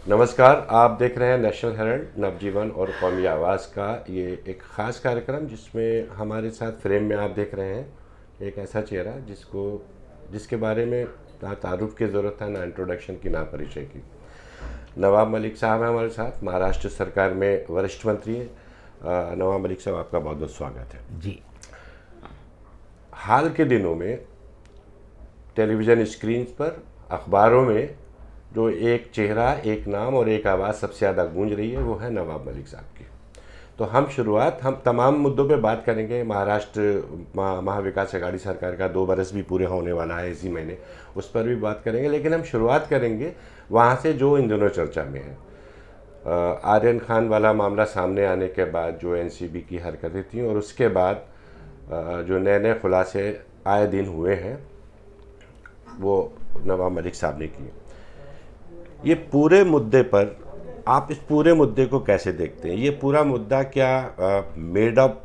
नमस्कार। आप देख रहे हैं नेशनल हेराल्ड नवजीवन और कौमी आवाज़ का ये एक ख़ास कार्यक्रम, जिसमें हमारे साथ फ्रेम में आप देख रहे हैं एक ऐसा चेहरा जिसके बारे में ना तारुफ की ज़रूरत है, ना इंट्रोडक्शन की, ना परिचय की। नवाब मलिक साहब हैं हमारे साथ, महाराष्ट्र सरकार में वरिष्ठ मंत्री हैं। नवाब मलिक साहब, आपका बहुत बहुत स्वागत है जी। हाल के दिनों में टेलीविज़न स्क्रीन पर, अखबारों में जो एक चेहरा, एक नाम और एक आवाज़ सबसे ज़्यादा गूंज रही है, वो है नवाब मलिक साहब की। तो हम तमाम मुद्दों पे बात करेंगे। महाराष्ट्र महाविकास अघाड़ी सरकार का 2 बरस भी पूरे होने वाला है इसी महीने, उस पर भी बात करेंगे। लेकिन हम शुरुआत करेंगे वहाँ से जो इन दिनों चर्चा में है। आर्यन खान वाला मामला सामने आने के बाद जो एनसीबी की हरकतें थी, और उसके बाद जो नए नए खुलासे आए दिन हुए हैं, वो नवाब मलिक साहब ने किए। ये पूरे मुद्दे पर आप इस पूरे मुद्दे को कैसे देखते हैं? ये पूरा मुद्दा क्या मेड अप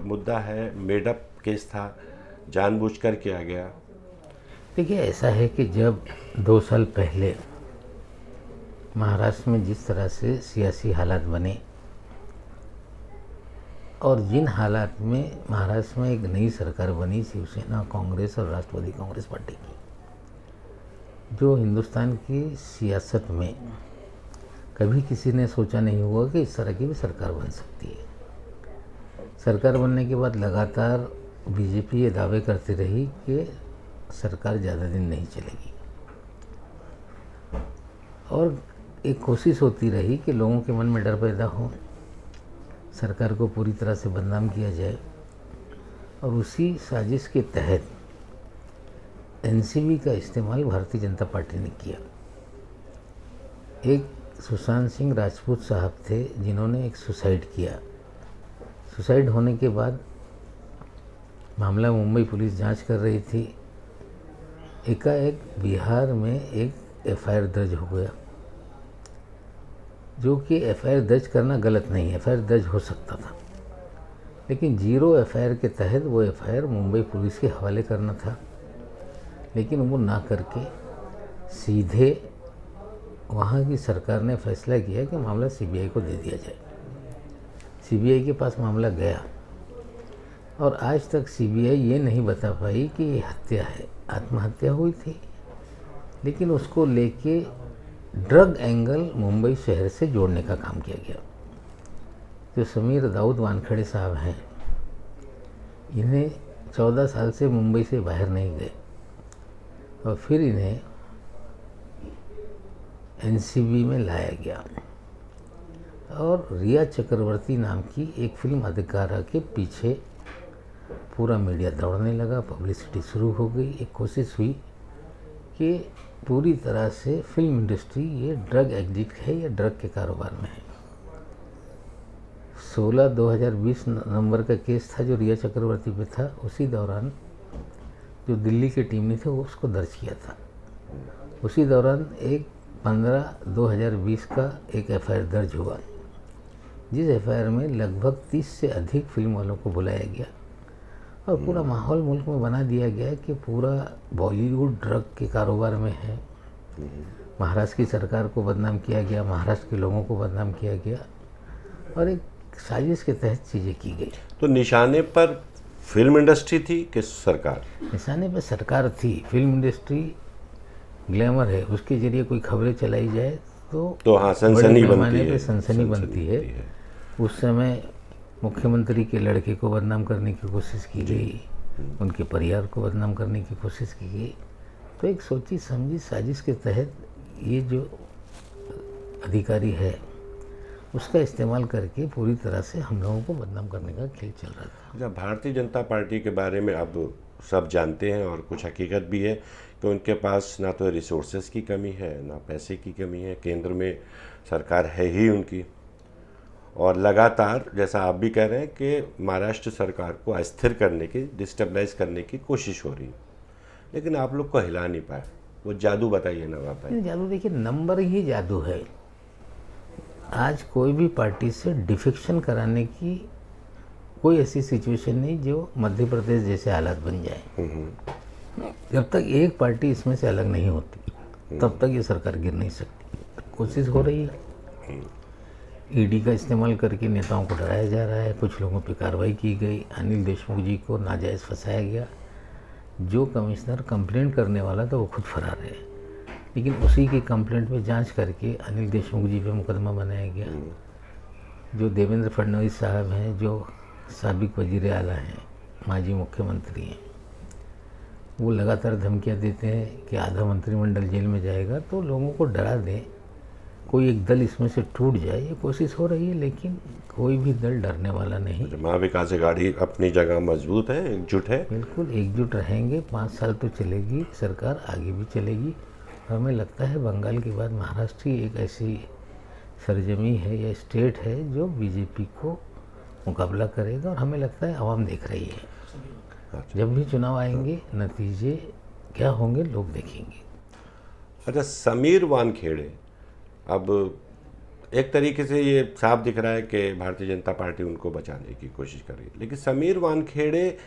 मुद्दा है, मेड अप केस था, जानबूझकर किया गया? देखिए, ऐसा है कि जब 2 साल पहले महाराष्ट्र में जिस तरह से सियासी हालात बने और जिन हालात में महाराष्ट्र में एक नई सरकार बनी, शिवसेना, कांग्रेस और राष्ट्रवादी कांग्रेस पार्टी की, जो हिंदुस्तान की सियासत में कभी किसी ने सोचा नहीं होगा कि इस तरह की भी सरकार बन सकती है। सरकार बनने के बाद लगातार बीजेपी ये दावे करती रही कि सरकार ज़्यादा दिन नहीं चलेगी, और एक कोशिश होती रही कि लोगों के मन में डर पैदा हो, सरकार को पूरी तरह से बदनाम किया जाए। और उसी साजिश के तहत एनसीबी का इस्तेमाल भारतीय जनता पार्टी ने किया। एक सुशांत सिंह राजपूत साहब थे जिन्होंने एक सुसाइड किया। सुसाइड होने के बाद मामला मुंबई पुलिस जांच कर रही थी। एकाएक बिहार में एक एफआईआर दर्ज हो गया, जो कि एफआईआर दर्ज करना गलत नहीं है, एफआईआर दर्ज हो सकता था, लेकिन 0 एफआईआर के तहत वो एफआईआर मुंबई पुलिस के हवाले करना था। लेकिन वो ना करके सीधे वहाँ की सरकार ने फैसला किया कि मामला सीबीआई को दे दिया जाए। सीबीआई के पास मामला गया, और आज तक सीबीआई ये नहीं बता पाई कि ये हत्या है, आत्महत्या हुई थी। लेकिन उसको लेके ड्रग एंगल मुंबई शहर से जोड़ने का काम किया गया। जो समीर दाऊद वानखेड़े साहब हैं, इन्हें 14 साल से मुंबई से बाहर नहीं गए, और फिर इन्हें एनसीबी में लाया गया, और रिया चक्रवर्ती नाम की एक फिल्म अधिकारा के पीछे पूरा मीडिया दौड़ने लगा, पब्लिसिटी शुरू हो गई। एक कोशिश हुई कि पूरी तरह से फिल्म इंडस्ट्री ये ड्रग एडिक्ट है या ड्रग के कारोबार में है। 16/2020 नंबर का केस था जो रिया चक्रवर्ती पे था। उसी दौरान जो दिल्ली की टीम ने थे वो उसको दर्ज किया था। उसी दौरान एक 15/2020 का एक एफआईआर दर्ज हुआ, जिस एफआईआर में लगभग 30 से अधिक फिल्म वालों को बुलाया गया, और पूरा माहौल मुल्क में बना दिया गया कि पूरा बॉलीवुड ड्रग के कारोबार में है। महाराष्ट्र की सरकार को बदनाम किया गया, महाराष्ट्र के लोगों को बदनाम किया गया, और एक साजिश के तहत चीज़ें की गई। तो निशाने पर फिल्म इंडस्ट्री थी कि सरकार? निशाने पर सरकार थी। फिल्म इंडस्ट्री ग्लैमर है, उसके जरिए कोई खबरें चलाई जाए तो हाँ, सनसनी बनती है, सनसनी बनती है। उस समय मुख्यमंत्री के लड़के को बदनाम करने की कोशिश की गई, उनके परिवार को बदनाम करने की कोशिश की गई। तो एक सोची समझी साजिश के तहत ये जो अधिकारी है उसका इस्तेमाल करके पूरी तरह से हम लोगों को बदनाम करने का खेल चल रहा था। जब भारतीय जनता पार्टी के बारे में अब सब जानते हैं, और कुछ हकीकत भी है कि उनके पास ना तो रिसोर्सेज की कमी है, ना पैसे की कमी है। केंद्र में सरकार है ही उनकी, और लगातार, जैसा आप भी कह रहे हैं, कि महाराष्ट्र सरकार को अस्थिर करने की, डिस्टेबलाइज करने की कोशिश हो रही है, लेकिन आप लोग को हिला नहीं पाए। वो जादू बताइए नवाब भाई। जादू देखिए, नंबर ही जादू है। आज कोई भी पार्टी से डिफेक्शन कराने की कोई ऐसी सिचुएशन नहीं जो मध्य प्रदेश जैसे हालात बन जाए। जब तक एक पार्टी इसमें से अलग नहीं होती तब तक ये सरकार गिर नहीं सकती। कोशिश हो रही है। ईडी का इस्तेमाल करके नेताओं को डराया जा रहा है, कुछ लोगों पे कार्रवाई की गई, अनिल देशमुख जी को नाजायज़ फंसाया गया। जो कमिश्नर कंप्लेंट करने वाला था वो खुद फरार है, लेकिन उसी की कंप्लेंट पे जांच करके अनिल देशमुख जी पे मुकदमा बनाया गया। जो देवेंद्र फडणवीस साहब हैं, जो साबिक वजीर आला हैं, माजी मुख्यमंत्री हैं, वो लगातार धमकियां देते हैं कि आधा मंत्रिमंडल जेल में जाएगा, तो लोगों को डरा दें, कोई एक दल इसमें से टूट जाए, ये कोशिश हो रही है, लेकिन कोई भी दल डरने वाला नहीं। महाविकास आघाड़ी अपनी जगह मजबूत है, एकजुट है। बिल्कुल एकजुट रहेंगे, 5 साल तो चलेगी सरकार, आगे भी चलेगी। हमें लगता है बंगाल के बाद महाराष्ट्र ही एक ऐसी सरजमी है या स्टेट है जो बीजेपी को मुकाबला करेगा, और हमें लगता है आवाम देख रही है। जब भी चुनाव आएंगे नतीजे क्या होंगे लोग देखेंगे। अच्छा, समीर वानखेड़े, अब एक तरीके से ये साफ दिख रहा है कि भारतीय जनता पार्टी उनको बचाने की कोशिश कर रही है, लेकिन समीर वानखेड़े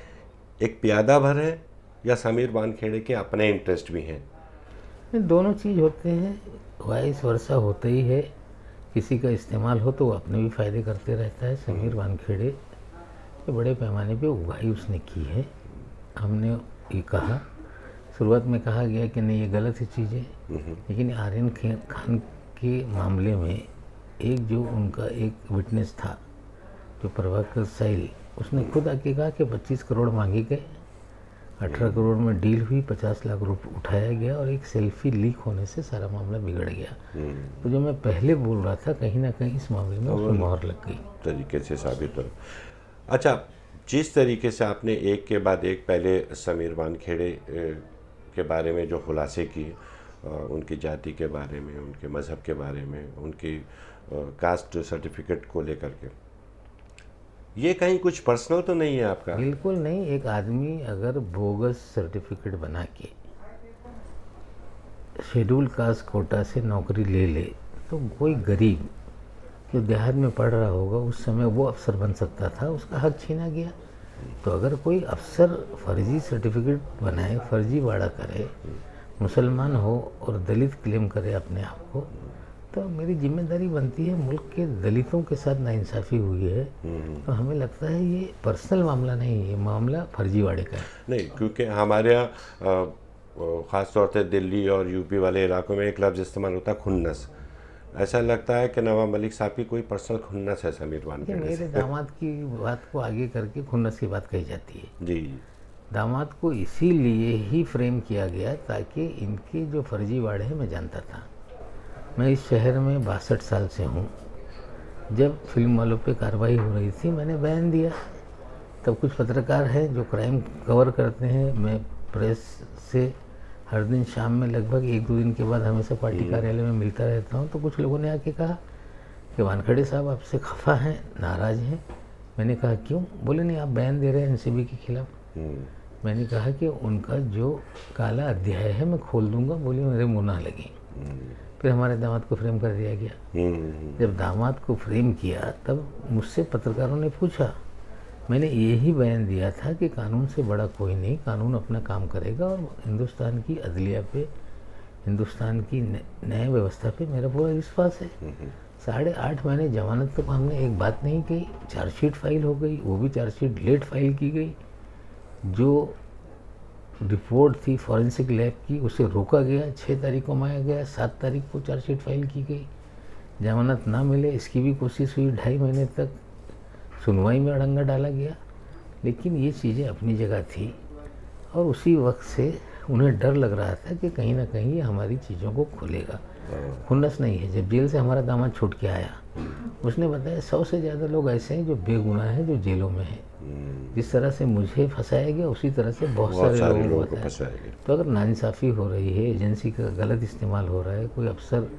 एक प्यादा भर है या समीर वानखेड़े के अपने इंटरेस्ट भी हैं? दोनों चीज़ होते हैं, वाइस वर्षा होते ही है। किसी का इस्तेमाल हो तो वो अपने भी फ़ायदे करते रहता है। समीर वानखेड़े ये बड़े पैमाने पे उगाही उसने की है। हमने ये कहा, शुरुआत में कहा गया कि नहीं ये गलत ही चीज़ है, लेकिन आर्यन खान के मामले में एक जो उनका एक विटनेस था, जो प्रभाकर सैल, उसने खुद आके कहा कि 25 करोड़ मांगे गए, 18 करोड़ में डील हुई, 50 लाख रुपये उठाया गया, और एक सेल्फी लीक होने से सारा मामला बिगड़ गया। तो जो मैं पहले बोल रहा था, कहीं ना कहीं इस मामले में उसमें मोहर लग गई तरीके से साबित हो। अच्छा, जिस तरीके से आपने एक के बाद एक पहले समीर वानखेड़े के बारे में जो खुलासे किए, उनकी जाति के बारे में, उनके मज़हब के बारे में, उनकी कास्ट सर्टिफिकेट को लेकर के, ये कहीं कुछ पर्सनल तो नहीं है आपका? बिल्कुल नहीं। एक आदमी अगर बोगस सर्टिफिकेट बना के शेड्यूल कास्ट कोटा से नौकरी ले ले, तो कोई गरीब जो देहात में पढ़ रहा होगा उस समय वो अफसर बन सकता था, उसका हक छीना गया। तो अगर कोई अफसर फर्जी सर्टिफिकेट बनाए, फर्जीवाड़ा करे, मुसलमान हो और दलित क्लेम करे अपने आप को, तो मेरी जिम्मेदारी बनती है, मुल्क के दलितों के साथ नाइंसाफ़ी हुई है, तो हमें लगता है ये पर्सनल मामला नहीं है, ये मामला फर्जीवाड़े का है। नहीं, क्योंकि हमारे यहाँ ख़ास तौर से दिल्ली और यूपी वाले इलाकों में एक लफ्ज़ इस्तेमाल होता है, खुन्नस। ऐसा लगता है कि नवाब मलिक साहब की कोई पर्सनल खुन्नस है समीर वानखेड़े से। मेरे दामाद की बात को आगे करके खुन्नस की बात कही जाती है। जी। दामाद को इसीलिए ही फ्रेम किया गया ताकि इनके जो फर्जीवाड़े हैं मैं जानता था। मैं इस शहर में 62 साल से हूँ। जब फिल्म वालों पे कार्रवाई हो रही थी मैंने बयान दिया, तब कुछ पत्रकार हैं जो क्राइम कवर करते हैं, मैं प्रेस से हर दिन शाम में लगभग 1-2 दिन के बाद हमेशा पार्टी कार्यालय में मिलता रहता हूँ, तो कुछ लोगों ने आके कहा कि वानखेड़े साहब आपसे खफा हैं, नाराज़ हैं। मैंने कहा क्यों? बोले नहीं, आप बयान दे रहे हैं एनसीबी के खिलाफ। मैंने कहा कि उनका जो काला अध्याय है मैं खोल दूंगा। बोले मेरे मुँह ना लगे। फिर हमारे दामाद को फ्रेम कर दिया गया। जब दामाद को फ्रेम किया तब मुझसे पत्रकारों ने पूछा, मैंने यही बयान दिया था कि कानून से बड़ा कोई नहीं, कानून अपना काम करेगा और हिंदुस्तान की अदलिया पे, हिंदुस्तान की न्याय व्यवस्था पे मेरा पूरा विश्वास है। 8.5 महीने जमानत तक हमने एक बात नहीं कही। चार्जशीट फाइल हो गई, वो भी चार्जशीट लेट फाइल की गई। जो रिपोर्ट थी फॉरेंसिक लैब की उसे रोका गया, 6 तारीख को मांगा गया, 7 तारीख को चार्जशीट फाइल की गई। जमानत ना मिले इसकी भी कोशिश हुई, 2.5 महीने तक सुनवाई में अड़ंगा डाला गया। लेकिन ये चीज़ें अपनी जगह थी और उसी वक्त से उन्हें डर लग रहा था कि कहीं ना कहीं ये हमारी चीज़ों को खोलेगा। खुन्नस नहीं है। जब जेल से हमारा दामाद छूट के आया, उसने बताया 100 से ज़्यादा लोग ऐसे हैं जो बेगुनाह हैं, जो जेलों में हैं। जिस तरह से मुझे फंसाया गया उसी तरह से बहुत सारे लोगों को फंसाया गया। तो अगर नाइंसाफ़ी हो रही है, एजेंसी का गलत इस्तेमाल हो रहा है, कोई अफसर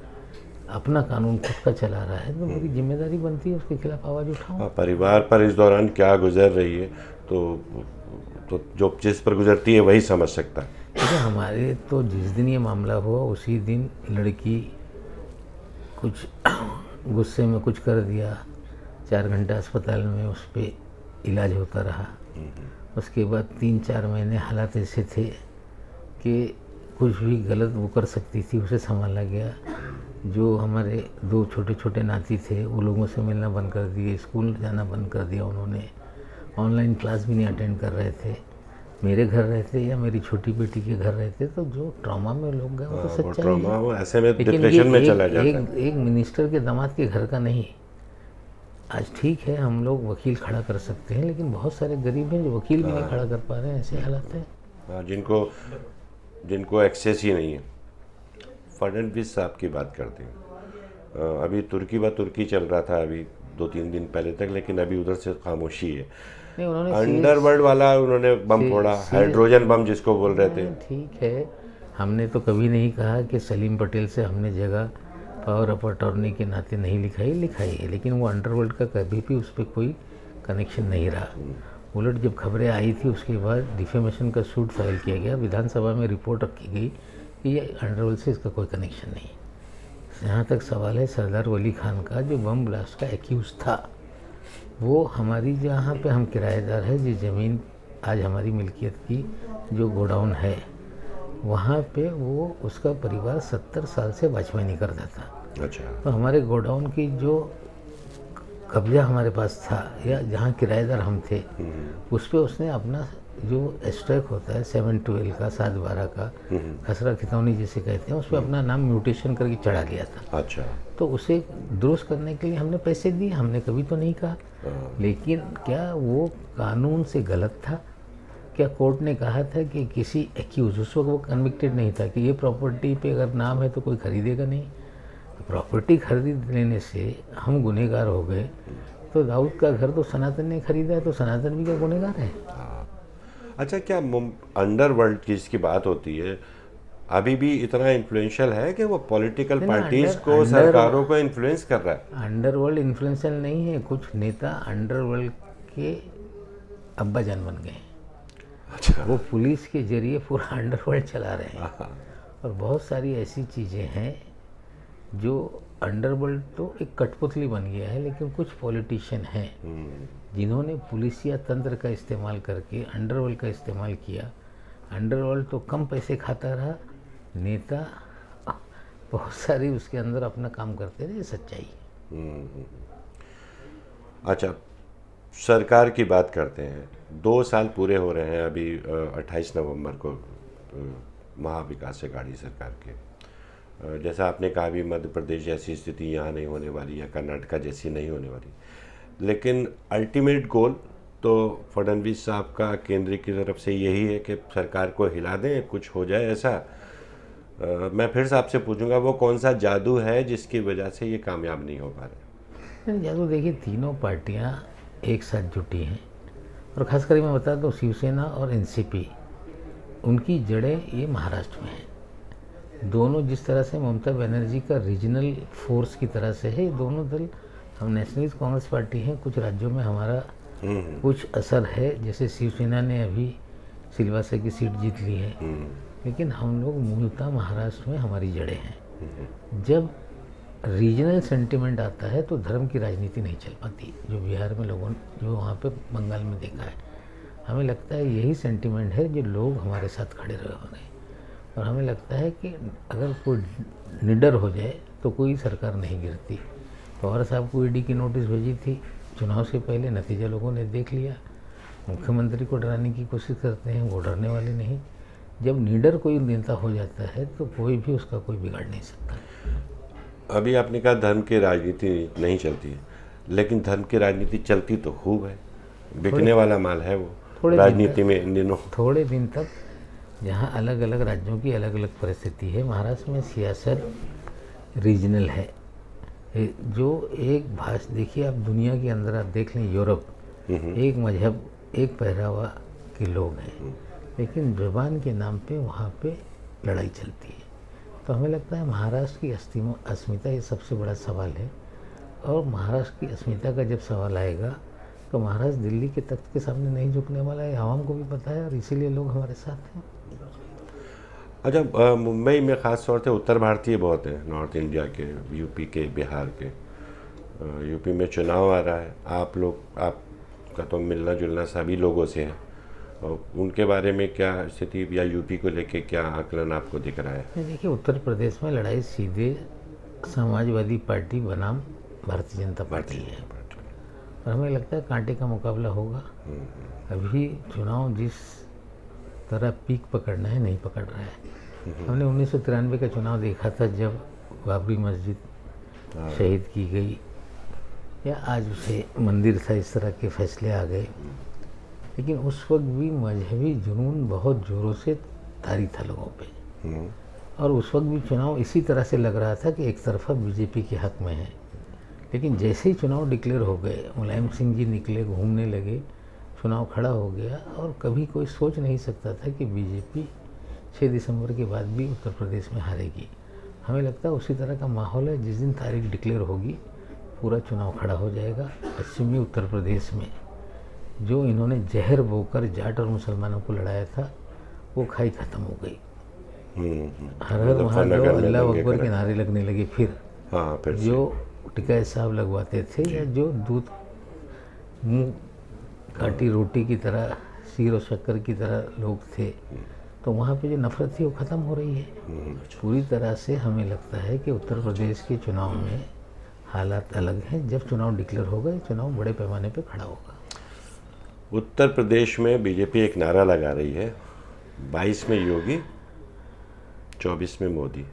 अपना कानून खुद का चला रहा है, तो मेरी जिम्मेदारी बनती है उसके खिलाफ आवाज़ उठाऊं। परिवार पर इस दौरान क्या गुजर रही है तो जो जिस पर गुजरती है वही समझ सकता है। देखिए, हमारे तो जिस दिन ये मामला हुआ उसी दिन लड़की कुछ गुस्से में कुछ कर दिया, 4 घंटा अस्पताल में उस पर इलाज होता रहा। उसके बाद 3-4 महीने हालात ऐसे थे कि कुछ भी गलत वो कर सकती थी, उसे संभाला गया। जो हमारे दो छोटे छोटे नाती थे वो लोगों से मिलना बंद कर दिए, स्कूल जाना बंद कर दिया उन्होंने, ऑनलाइन क्लास भी नहीं अटेंड कर रहे थे, मेरे घर रहते या मेरी छोटी बेटी के घर रहते, तो जो ट्रॉमा में लोग गए वो तो वो सच्चाई ट्रॉमा है। वो ऐसे में लेकिन डिप्रेशन में ये चला जाता है। एक मिनिस्टर के दामाद के घर का नहीं। आज ठीक है हम लोग वकील खड़ा कर सकते हैं, लेकिन बहुत सारे गरीब हैं जो वकील भी नहीं खड़ा कर पा रहे हैं, ऐसे हालत है। हाँ, जिनको एक्सेस ही नहीं है। फडणवीस साहब की बात करते हैं, अभी तुर्की चल रहा था अभी 2-3 दिन पहले तक, लेकिन अभी उधर से खामोशी है। नहीं, उन्होंने अंडरवर्ल्ड वाला उन्होंने बम फोड़ा, हाइड्रोजन बम जिसको बोल रहे थे। ठीक है, हमने तो कभी नहीं कहा कि सलीम पटेल से हमने जगह पावर ऑफ अटॉर्नी के नाते नहीं लिखाई है, लेकिन वो अंडरवर्ल्ड का कभी भी उस पर कोई कनेक्शन नहीं रहा। उलट जब खबरें आई थी उसके बाद डिफेमेशन का सूट फाइल किया गया, विधानसभा में रिपोर्ट रखी गई कि ये अंडरवर्ल्ड से इसका कोई कनेक्शन नहीं। जहाँ तक सवाल है सरदार वली खान का, जो बम ब्लास्ट का एक्यूज था, वो हमारी जहाँ पे हम किराएदार है, जिस ज़मीन आज हमारी मिल्कियत की जो गोडाउन है, वहाँ पे वो उसका परिवार 70 साल से वाचमैनी करता था। अच्छा। तो हमारे गोडाउन की जो कब्जा हमारे पास था या जहाँ किराएदार हम थे, उस पर उसने अपना जो एस्ट्रैक होता है 712 का 712 का खसरा खितौनी जिसे कहते हैं, उस पर अपना नाम म्यूटेशन करके चढ़ा लिया था। अच्छा। तो उसे दुरुस्त करने के लिए हमने पैसे दिए, हमने कभी तो नहीं कहा। लेकिन क्या वो कानून से गलत था? क्या कोर्ट ने कहा था कि किसी एक्यूज, उस वक्त वो कन्विक्टेड नहीं था, कि ये प्रॉपर्टी पे अगर नाम है तो कोई खरीदेगा नहीं। प्रॉपर्टी खरीद लेने से हम गुनहगार हो गए, तो दाऊद का घर तो सनातन ने खरीदा है, तो सनातन भी क्या गुनहगार है? अच्छा, क्या अंडरवर्ल्ड की इसकी बात होती है, अभी भी इतना इन्फ्लुएंशियल है कि वो पॉलिटिकल पार्टीज को, सरकारों को इन्फ्लुएंस कर रहा है? अंडरवर्ल्ड इन्फ्लुएंशियल नहीं है, कुछ नेता अंडरवर्ल्ड के अब्बा जान बन गए। अच्छा। वो पुलिस के जरिए पूरा अंडरवर्ल्ड चला रहे हैं। और बहुत सारी ऐसी चीज़ें हैं जो अंडरवर्ल्ड तो एक कठपुतली बन गया है, लेकिन कुछ पॉलिटिशियन हैं जिन्होंने पुलिसिया तंत्र का इस्तेमाल करके अंडरवर्ल्ड का इस्तेमाल किया। अंडरवर्ल्ड तो कम पैसे खाता रहा, नेता बहुत सारी उसके अंदर अपना काम करते रहे, ये सच्चाई है। अच्छा, सरकार की बात करते हैं। 2 साल पूरे हो रहे हैं अभी, 28 नवंबर को महाविकास अघाड़ी सरकार के। जैसा आपने कहा भी, मध्य प्रदेश जैसी स्थिति यहाँ नहीं होने वाली या कर्नाटका जैसी नहीं होने वाली, लेकिन अल्टीमेट गोल तो फडणवीस साहब का केंद्र की तरफ से यही है कि सरकार को हिला दें, कुछ हो जाए ऐसा। मैं फिर से आपसे पूछूंगा, वो कौन सा जादू है जिसकी वजह से ये कामयाब नहीं हो पा रहे? जादू देखिए, तीनों पार्टियां एक साथ जुटी हैं, और ख़ासकर मैं बता दूं शिवसेना और एनसीपी, उनकी जड़ें ये महाराष्ट्र में हैं। दोनों जिस तरह से ममता बनर्जी का रीजनल फोर्स की तरह से है, ये दोनों दल, हम नेशनलिस्ट कांग्रेस पार्टी हैं, कुछ राज्यों में हमारा कुछ असर है, जैसे शिवसेना ने अभी सिलवासा की सीट जीत ली है, लेकिन हम लोग मूलतः महाराष्ट्र में हमारी जड़ें हैं। जब रीजनल सेंटिमेंट आता है तो धर्म की राजनीति नहीं चल पाती, जो बिहार में लोगों जो वहाँ पे बंगाल में देखा है। हमें लगता है यही सेंटिमेंट है जो लोग हमारे साथ खड़े रहे हो रहे, और हमें लगता है कि अगर कोई निडर हो जाए तो कोई सरकार नहीं गिरती। पवार साहब को ईडी की नोटिस भेजी थी चुनाव से पहले, नतीजा लोगों ने देख लिया। मुख्यमंत्री को डराने की कोशिश करते हैं, वो डरने वाले नहीं। जब निडर कोई नेता हो जाता है तो कोई भी उसका कोई बिगाड़ नहीं सकता। अभी आपने कहा धर्म की राजनीति नहीं चलती है, लेकिन धर्म की राजनीति चलती तो खूब है, बिकने वाला माल है वो राजनीति में इन दिनों। थोड़े दिन तक जहाँ अलग अलग राज्यों की अलग अलग परिस्थिति है, महाराष्ट्र में सियासत रीजनल है। जो एक भाषा, देखिए आप दुनिया के अंदर आप देख लें, यूरोप एक मजहब एक पहरावा के लोग हैं, लेकिन ज़ुबान के नाम पे वहाँ पे लड़ाई चलती है। तो हमें लगता है महाराष्ट्र की अस्मिता ये सबसे बड़ा सवाल है, और महाराष्ट्र की अस्मिता का जब सवाल आएगा तो महाराष्ट्र दिल्ली के तख्त के सामने नहीं झुकने वाला है, आवाम को भी पता है, और इसीलिए लोग हमारे साथ हैं। अच्छा, मुंबई में ख़ास तौर से उत्तर भारतीय बहुत हैं, नॉर्थ इंडिया के, यूपी के, बिहार के। यूपी में चुनाव आ रहा है, आपका तो मिलना जुलना सभी लोगों से है, और उनके बारे में क्या स्थिति, या यूपी को लेके क्या आकलन आपको दिख रहा है? देखिए, उत्तर प्रदेश में लड़ाई सीधे समाजवादी पार्टी बनाम भारतीय जनता पार्टी है। और हमें लगता है कांटे का मुकाबला होगा। अभी चुनाव जिस तरह पीक पकड़ना है नहीं पकड़ रहा है। हमने 1993 का चुनाव देखा था, जब बाबरी मस्जिद शहीद की गई, या आज उसे मंदिर था, इस तरह के फैसले आ गए। लेकिन उस वक्त भी मजहबी जुनून बहुत ज़ोरों से तारी था लोगों पे, और उस वक्त भी चुनाव इसी तरह से लग रहा था कि एक तरफा बीजेपी के हक में है। लेकिन जैसे ही चुनाव डिक्लेयर हो गए, मुलायम सिंह जी निकले, घूमने लगे, चुनाव खड़ा हो गया, और कभी कोई सोच नहीं सकता था कि बीजेपी 6 दिसंबर के बाद भी उत्तर प्रदेश में हारेगी। हमें लगता है उसी तरह का माहौल है। जिस दिन तारीख डिक्लेयर होगी पूरा चुनाव खड़ा हो जाएगा। पश्चिमी उत्तर प्रदेश में जो इन्होंने जहर बोकर जाट और मुसलमानों को लड़ाया था, वो खाई खत्म हो गई। हर हर महादेव, अल्लाह अकबर के नारे लगने लगे। फिर जो टिकाए साहब लगवाते थे, या जो दूध मुँह काटी रोटी की तरह, शीर और शक्कर की तरह लोग थे, तो वहाँ पे जो नफ़रत थी वो ख़त्म हो रही है पूरी तरह से। हमें लगता है कि उत्तर प्रदेश के चुनाव में हालात अलग हैं। जब चुनाव डिक्लेयर होगा, चुनाव बड़े पैमाने पे खड़ा होगा। उत्तर प्रदेश में बीजेपी एक नारा लगा रही है, 22 में योगी, 24 में मोदी।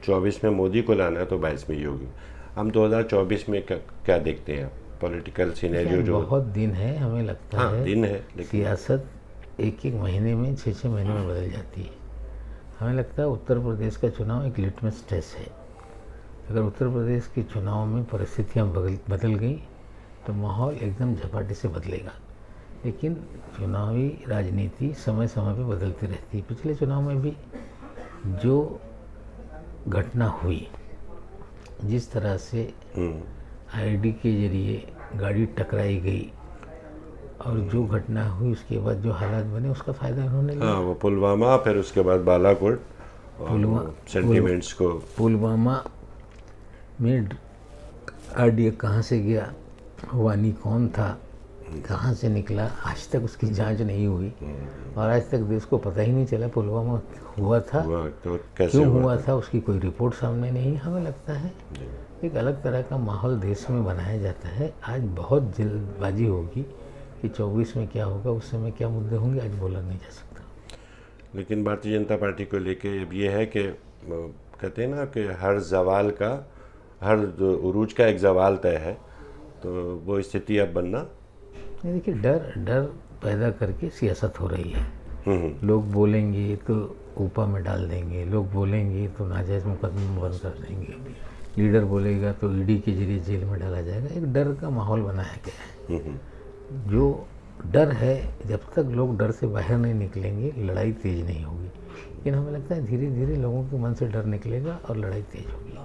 24 में मोदी को लाना है तो 22 में योगी। हम 2024 में क्या देखते हैं पॉलिटिकल सिनेरियो? जो बहुत दिन है, हमें लगता है दिन है, लेकिन सियासत एक महीने में, 6 महीने में बदल जाती है। हमें लगता है उत्तर प्रदेश का चुनाव एक लिटमस टेस्ट है। अगर उत्तर प्रदेश के चुनाव में परिस्थितियाँ बदल गई तो माहौल एकदम झपाटे से बदलेगा। लेकिन चुनावी राजनीति समय समय पे बदलती रहती है। पिछले चुनाव में भी जो घटना हुई, जिस तरह से आईडी के जरिए गाड़ी टकराई गई, और जो घटना हुई उसके बाद जो हालात बने, उसका फ़ायदा इन्होंने लिया। वो पुलवामा, फिर उसके बाद बालाकोट, सेंटिमेंट्स को। पुलवामा में आरडीए कहाँ से गया, वानी कौन था, कहाँ से निकला, आज तक उसकी जांच नहीं हुई, और आज तक देश को पता ही नहीं चला पुलवामा हुआ था, तो कैसे क्यों हुआ था, उसकी कोई रिपोर्ट सामने नहीं। हमें लगता है एक अलग तरह का माहौल देश में बनाया जाता है। आज बहुत जल्दबाजी होगी कि 24 में क्या होगा, उस समय क्या मुद्दे होंगे, आज बोला नहीं जा सकता। लेकिन भारतीय जनता पार्टी को लेके अब ये है कि कहते हैं ना कि हर जवाल का, हर उरूज का एक जवाल तय है, तो वो स्थिति अब बनना। देखिए, डर पैदा करके सियासत हो रही है। लोग बोलेंगे तो ऊपा में डाल देंगे, लोग बोलेंगे तो नाजायज़ मुकदमा बंद कर देंगे, लीडर बोलेगा तो ईडी के जरिए जेल में डाला जाएगा। एक डर का माहौल बनाया गया है। जो डर है, जब तक लोग डर से बाहर नहीं निकलेंगे, लड़ाई तेज नहीं होगी। लेकिन हमें लगता है धीरे धीरे लोगों के मन से डर निकलेगा और लड़ाई तेज होगी।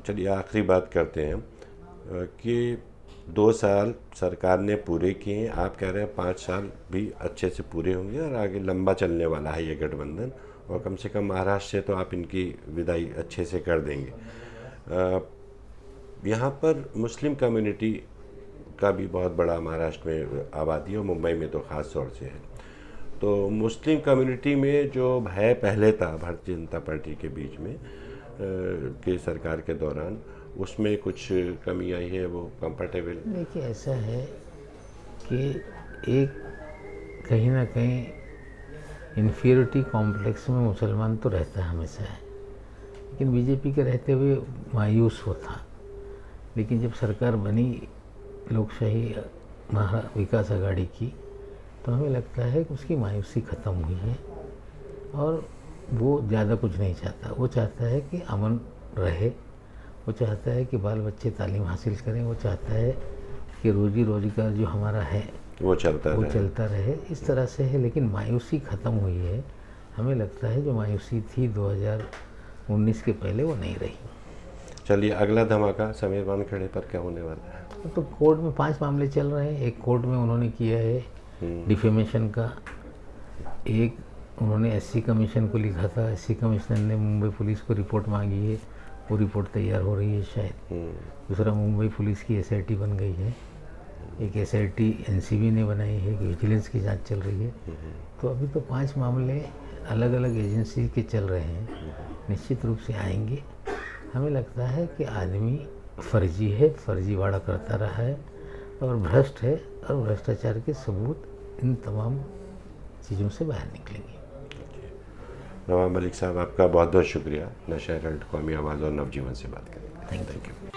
चलिए आखिरी बात करते हैं कि 2 साल सरकार ने पूरे किए, आप कह रहे हैं 5 साल भी अच्छे से पूरे होंगे और आगे लंबा चलने वाला है ये गठबंधन, और कम से कम महाराष्ट्र से तो आप इनकी विदाई अच्छे से कर देंगे। यहाँ पर मुस्लिम कम्युनिटी का भी बहुत बड़ा महाराष्ट्र में आबादी है, और मुंबई में तो ख़ास तौर से है। तो मुस्लिम कम्युनिटी में जो भय पहले था भारतीय जनता पार्टी के बीच में के सरकार के दौरान, उसमें कुछ कमी आई है, वो कंफर्टेबल? देखिए, ऐसा है कि एक कहीं ना कहीं इन्फीरियरिटी कॉम्प्लेक्स में मुसलमान तो रहता है हमेशा है, लेकिन बीजेपी के रहते हुए मायूस वो था। लेकिन जब सरकार बनी लोकशाही विकास आघाड़ी की, तो हमें लगता है कि उसकी मायूसी ख़त्म हुई है, और वो ज़्यादा कुछ नहीं चाहता। वो चाहता है कि अमन रहे, वो चाहता है कि बाल बच्चे तालीम हासिल करें, वो चाहता है कि रोजी रोजगार जो हमारा है वो चलता रहे। इस तरह से है, लेकिन मायूसी ख़त्म हुई है। हमें लगता है जो मायूसी थी 2019 के पहले, वो नहीं रही। चलिए, अगला धमाका समीर वानखेड़े पर क्या होने वाला है? तो कोर्ट में 5 मामले चल रहे हैं। एक कोर्ट में उन्होंने किया है डिफेमेशन का, एक उन्होंने एससी कमीशन को लिखा था, एससी कमिश्नर ने मुंबई पुलिस को रिपोर्ट मांगी है, वो रिपोर्ट तैयार हो रही है शायद। दूसरा, मुंबई पुलिस की एसआईटी बन गई है, एक एसआईटी एनसीबी ने बनाई है, विजिलेंस की जांच चल रही है। तो अभी तो 5 मामले अलग अलग एजेंसी के चल रहे हैं, निश्चित रूप से आएंगे। हमें लगता है कि आदमी फर्जी है, फर्जीवाड़ा करता रहा है और भ्रष्ट है, और भ्रष्टाचार के सबूत इन तमाम चीज़ों से बाहर निकलेंगे। नवाब मलिक साहब, आपका बहुत बहुत शुक्रिया नशा हेराल्ड, कौमी आवाज़ और नवजीवन से बात करने के लिए। Thank you.